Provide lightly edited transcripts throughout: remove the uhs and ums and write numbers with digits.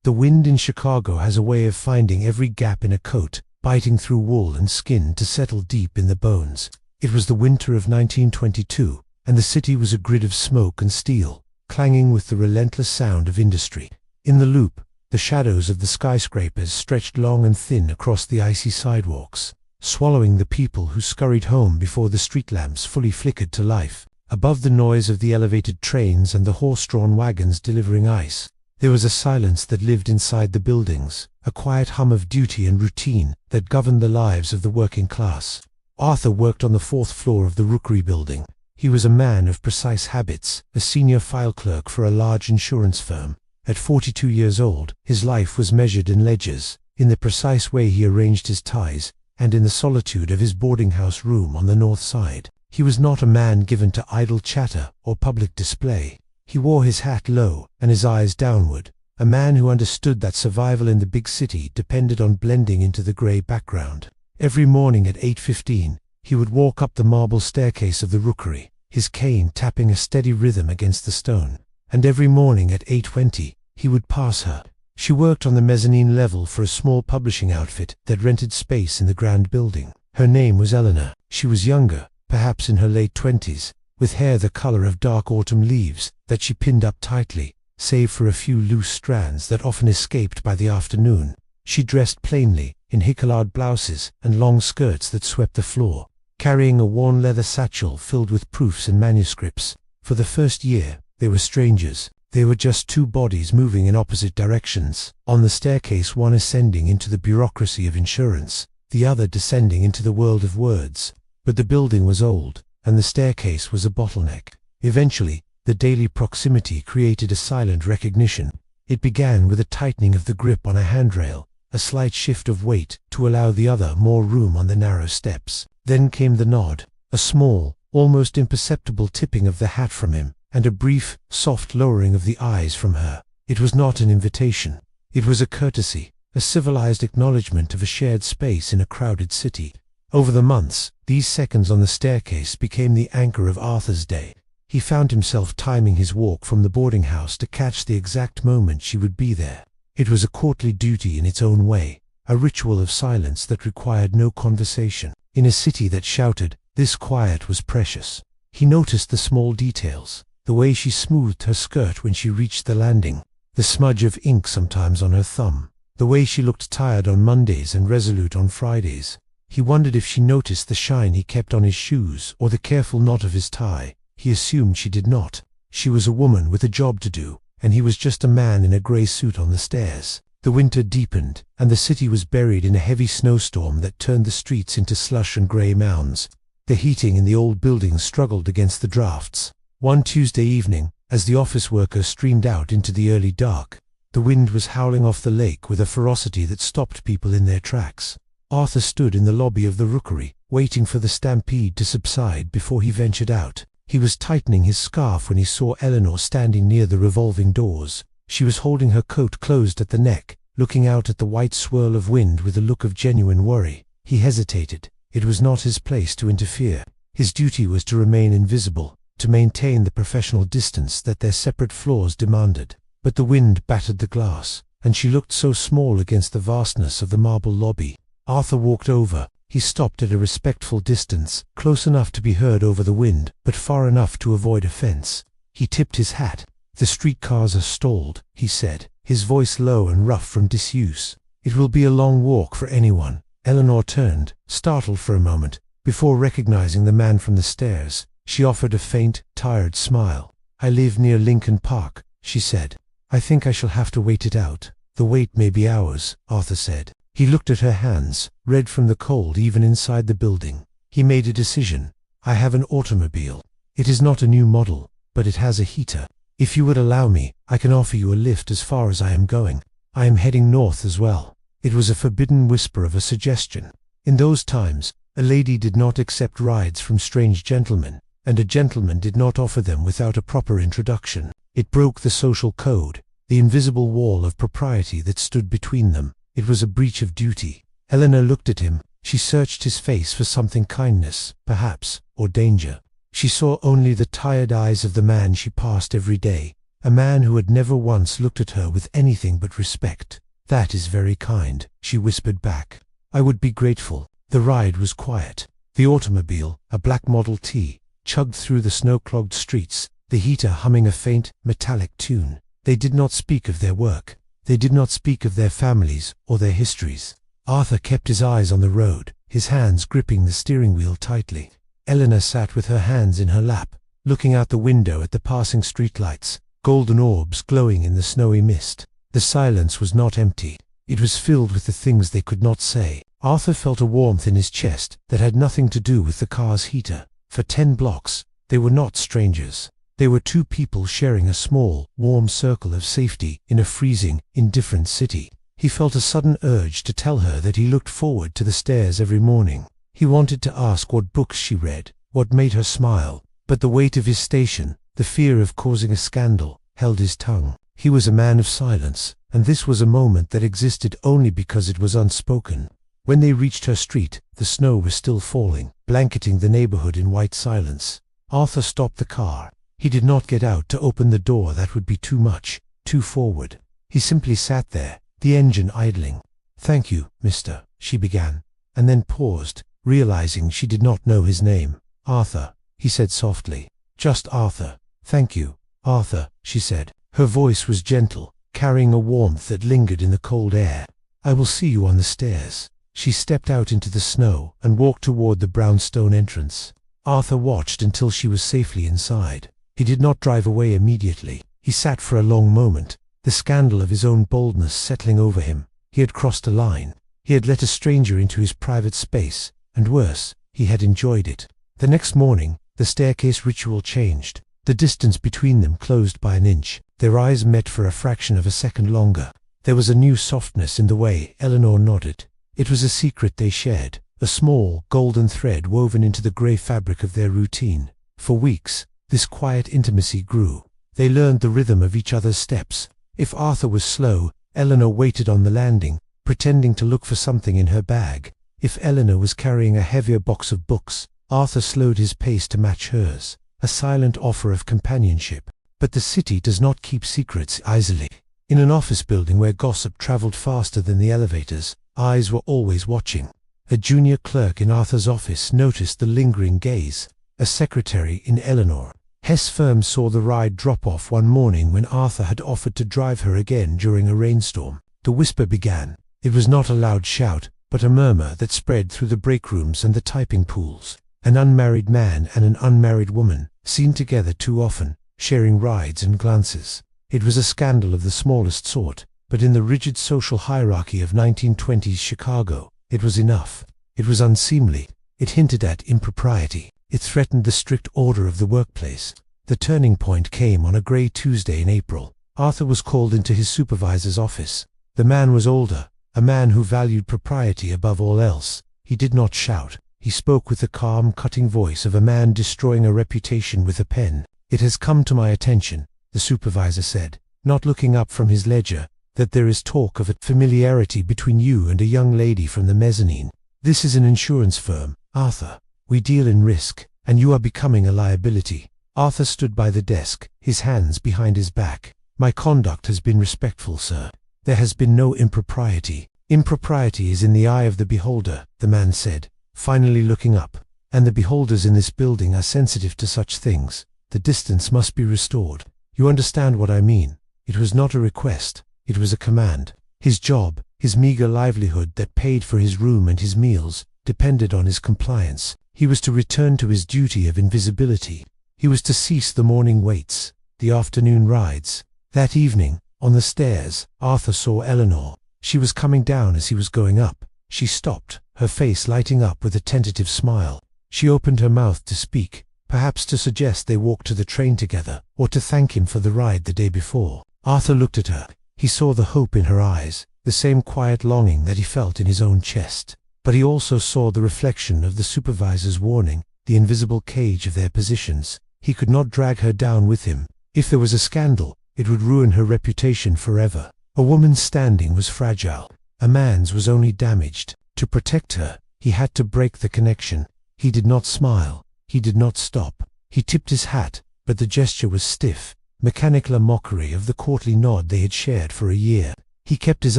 The wind in Chicago has a way of finding every gap in a coat, biting through wool and skin to settle deep in the bones. It was the winter of 1922, and the city was a grid of smoke and steel, clanging with the relentless sound of industry. In the Loop, the shadows of the skyscrapers stretched long and thin across the icy sidewalks, swallowing the people who scurried home before the street lamps fully flickered to life. Above the noise of the elevated trains and the horse-drawn wagons delivering ice, there was a silence that lived inside the buildings, a quiet hum of duty and routine that governed the lives of the working class. Arthur worked on the 4th floor of the Rookery building. He was a man of precise habits, a senior file clerk for a large insurance firm. At 42 years old, his life was measured in ledgers, in the precise way he arranged his ties, and in the solitude of his boarding house room on the north side. He was not a man given to idle chatter or public display. He wore his hat low and his eyes downward, a man who understood that survival in the big city depended on blending into the grey background. Every morning at 8:15, he would walk up the marble staircase of the Rookery, his cane tapping a steady rhythm against the stone. And every morning at 8:20, he would pass her. She worked on the mezzanine level for a small publishing outfit that rented space in the grand building. Her name was Eleanor. She was younger, perhaps in her late 20s, with hair the color of dark autumn leaves that she pinned up tightly, save for a few loose strands that often escaped by the afternoon. She dressed plainly, in hiccoloured blouses and long skirts that swept the floor, carrying a worn leather satchel filled with proofs and manuscripts. For the first year, they were strangers. They were just two bodies moving in opposite directions. On the staircase, one ascending into the bureaucracy of insurance, the other descending into the world of words. But the building was old, and the staircase was a bottleneck. Eventually, the daily proximity created a silent recognition. It began with a tightening of the grip on a handrail, a slight shift of weight to allow the other more room on the narrow steps. Then came the nod, a small, almost imperceptible tipping of the hat from him, and a brief, soft lowering of the eyes from her. It was not an invitation. It was a courtesy, a civilized acknowledgement of a shared space in a crowded city. Over the months, these seconds on the staircase became the anchor of Arthur's day. He found himself timing his walk from the boarding house to catch the exact moment she would be there. It was a courtly duty in its own way, a ritual of silence that required no conversation. In a city that shouted, this quiet was precious. He noticed the small details, the way she smoothed her skirt when she reached the landing, the smudge of ink sometimes on her thumb, the way she looked tired on Mondays and resolute on Fridays. He wondered if she noticed the shine he kept on his shoes or the careful knot of his tie. He assumed she did not. She was a woman with a job to do, and he was just a man in a grey suit on the stairs. The winter deepened, and the city was buried in a heavy snowstorm that turned the streets into slush and grey mounds. The heating in the old buildings struggled against the drafts. One Tuesday evening, as the office workers streamed out into the early dark, the wind was howling off the lake with a ferocity that stopped people in their tracks. Arthur stood in the lobby of the Rookery, waiting for the stampede to subside before he ventured out. He was tightening his scarf when he saw Eleanor standing near the revolving doors. She was holding her coat closed at the neck, looking out at the white swirl of wind with a look of genuine worry. He hesitated. It was not his place to interfere. His duty was to remain invisible, to maintain the professional distance that their separate floors demanded. But the wind battered the glass, and she looked so small against the vastness of the marble lobby. Arthur walked over. He stopped at a respectful distance, close enough to be heard over the wind, but far enough to avoid offense. He tipped his hat. "The streetcars are stalled," he said, his voice low and rough from disuse. "It will be a long walk for anyone." Eleanor turned, startled for a moment, before recognizing the man from the stairs. She offered a faint, tired smile. "I live near Lincoln Park," she said. "I think I shall have to wait it out." "The wait may be hours," Arthur said. He looked at her hands, red from the cold even inside the building. He made a decision. "I have an automobile. It is not a new model, but it has a heater. If you would allow me, I can offer you a lift as far as I am going. I am heading north as well." It was a forbidden whisper of a suggestion. In those times, a lady did not accept rides from strange gentlemen, and a gentleman did not offer them without a proper introduction. It broke the social code, the invisible wall of propriety that stood between them. It was a breach of duty. Eleanor looked at him. She searched his face for something, kindness, perhaps, or danger. She saw only the tired eyes of the man she passed every day, a man who had never once looked at her with anything but respect. "That is very kind," she whispered back. "I would be grateful." The ride was quiet. The automobile, a black Model T, chugged through the snow-clogged streets, the heater humming a faint, metallic tune. They did not speak of their work. They did not speak of their families or their histories. Arthur kept his eyes on the road, his hands gripping the steering wheel tightly. Eleanor sat with her hands in her lap, looking out the window at the passing streetlights, golden orbs glowing in the snowy mist. The silence was not empty. It was filled with the things they could not say. Arthur felt a warmth in his chest that had nothing to do with the car's heater. For 10 blocks, they were not strangers. They were two people sharing a small, warm circle of safety in a freezing, indifferent city. He felt a sudden urge to tell her that he looked forward to the stairs every morning. He wanted to ask what books she read, what made her smile, but the weight of his station, the fear of causing a scandal, held his tongue. He was a man of silence, and this was a moment that existed only because it was unspoken. When they reached her street, the snow was still falling, blanketing the neighborhood in white silence. Arthur stopped the car. He did not get out to open the door. That would be too much, too forward. He simply sat there, the engine idling. "Thank you, mister," she began, and then paused, realizing she did not know his name. "Arthur," he said softly. "Just Arthur." "Thank you, Arthur," she said. Her voice was gentle, carrying a warmth that lingered in the cold air. "I will see you on the stairs." She stepped out into the snow and walked toward the brownstone entrance. Arthur watched until she was safely inside. He did not drive away immediately. He sat for a long moment, the scandal of his own boldness settling over him. He had crossed a line. He had let a stranger into his private space, and worse, he had enjoyed it. The next morning, the staircase ritual changed. The distance between them closed by an inch. Their eyes met for a fraction of a second longer. There was a new softness in the way Eleanor nodded. It was a secret they shared, a small, golden thread woven into the grey fabric of their routine. For weeks, this quiet intimacy grew. They learned the rhythm of each other's steps. If Arthur was slow, Eleanor waited on the landing, pretending to look for something in her bag. If Eleanor was carrying a heavier box of books, Arthur slowed his pace to match hers, a silent offer of companionship. But the city does not keep secrets easily. In an office building where gossip traveled faster than the elevators, eyes were always watching. A junior clerk in Arthur's office noticed the lingering gaze. A secretary in Eleanor. Hess' firm saw the ride drop off one morning when Arthur had offered to drive her again during a rainstorm. The whisper began. It was not a loud shout, but a murmur that spread through the break rooms and the typing pools. An unmarried man and an unmarried woman, seen together too often, sharing rides and glances. It was a scandal of the smallest sort, but in the rigid social hierarchy of 1920s Chicago, it was enough. It was unseemly. It hinted at impropriety. It threatened the strict order of the workplace. The turning point came on a grey Tuesday in April. Arthur was called into his supervisor's office. The man was older, a man who valued propriety above all else. He did not shout. He spoke with the calm, cutting voice of a man destroying a reputation with a pen. "It has come to my attention," the supervisor said, not looking up from his ledger, "that there is talk of a familiarity between you and a young lady from the mezzanine. This is an insurance firm, Arthur. We deal in risk, and you are becoming a liability." Arthur stood by the desk, his hands behind his back. "My conduct has been respectful, sir. There has been no impropriety." "Impropriety is in the eye of the beholder," the man said, finally looking up. "And the beholders in this building are sensitive to such things. The distance must be restored. You understand what I mean?" It was not a request, it was a command. His job, his meager livelihood that paid for his room and his meals, depended on his compliance. He was to return to his duty of invisibility. He was to cease the morning waits, the afternoon rides. That evening, on the stairs, Arthur saw Eleanor. She was coming down as he was going up. She stopped, her face lighting up with a tentative smile. She opened her mouth to speak, perhaps to suggest they walk to the train together, or to thank him for the ride the day before. Arthur looked at her. He saw the hope in her eyes, the same quiet longing that he felt in his own chest. But he also saw the reflection of the supervisor's warning, the invisible cage of their positions. He could not drag her down with him. If there was a scandal, it would ruin her reputation forever. A woman's standing was fragile. A man's was only damaged. To protect her, he had to break the connection. He did not smile. He did not stop. He tipped his hat, but the gesture was stiff, mechanical a mockery of the courtly nod they had shared for a year. He kept his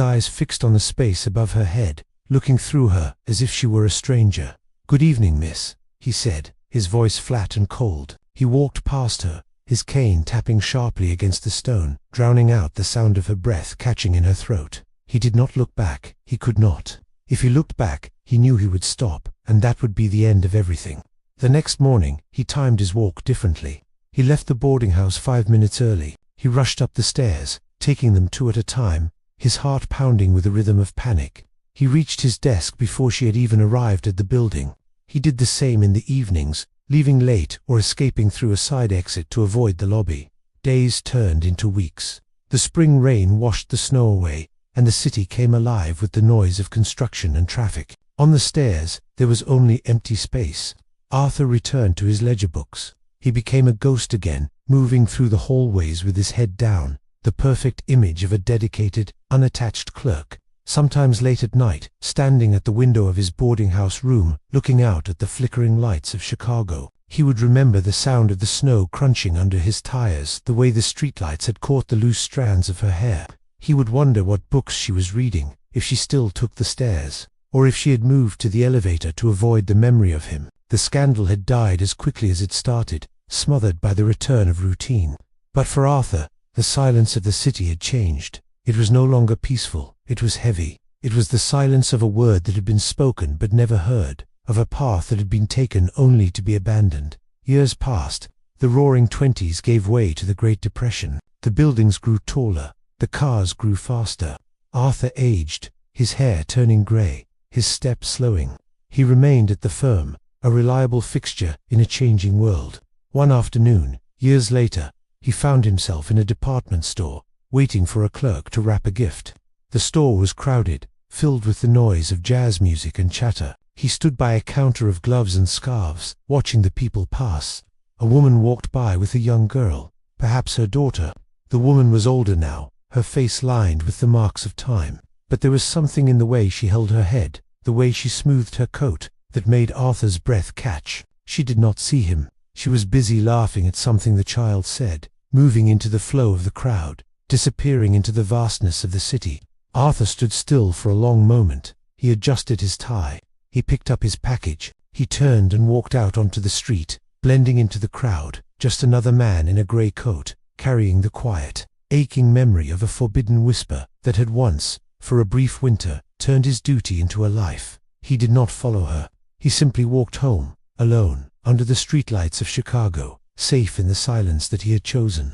eyes fixed on the space above her head, looking through her as if she were a stranger. "Good evening, miss," he said, his voice flat and cold. He walked past her, his cane tapping sharply against the stone, drowning out the sound of her breath catching in her throat. He did not look back. He could not. If he looked back, he knew he would stop, and that would be the end of everything. The next morning, he timed his walk differently. He left the boarding house 5 minutes early. He rushed up the stairs, taking them 2 at a time, his heart pounding with a rhythm of panic. He reached his desk before she had even arrived at the building. He did the same in the evenings, leaving late or escaping through a side exit to avoid the lobby. Days turned into weeks. The spring rain washed the snow away, and the city came alive with the noise of construction and traffic. On the stairs, there was only empty space. Arthur returned to his ledger books. He became a ghost again, moving through the hallways with his head down, the perfect image of a dedicated, unattached clerk. Sometimes late at night, standing at the window of his boarding house room, looking out at the flickering lights of Chicago, he would remember the sound of the snow crunching under his tires, the way the streetlights had caught the loose strands of her hair. He would wonder what books she was reading, if she still took the stairs, or if she had moved to the elevator to avoid the memory of him. The scandal had died as quickly as it started, smothered by the return of routine. But for Arthur, the silence of the city had changed. It was no longer peaceful. It was heavy. It was the silence of a word that had been spoken but never heard, of a path that had been taken only to be abandoned. Years passed. The roaring 20s gave way to the Great Depression. The buildings grew taller. The cars grew faster. Arthur aged, his hair turning grey, his step slowing. He remained at the firm, a reliable fixture in a changing world. One afternoon, years later, he found himself in a department store, waiting for a clerk to wrap a gift. The store was crowded, filled with the noise of jazz music and chatter. He stood by a counter of gloves and scarves, watching the people pass. A woman walked by with a young girl, perhaps her daughter. The woman was older now, her face lined with the marks of time. But there was something in the way she held her head, the way she smoothed her coat, that made Arthur's breath catch. She did not see him. She was busy laughing at something the child said, moving into the flow of the crowd, disappearing into the vastness of the city. Arthur stood still for a long moment. He adjusted his tie. He picked up his package. He turned and walked out onto the street, blending into the crowd, just another man in a grey coat, carrying the quiet, aching memory of a forbidden whisper that had once, for a brief winter, turned his duty into a life. He did not follow her. He simply walked home, alone, under the streetlights of Chicago, safe in the silence that he had chosen.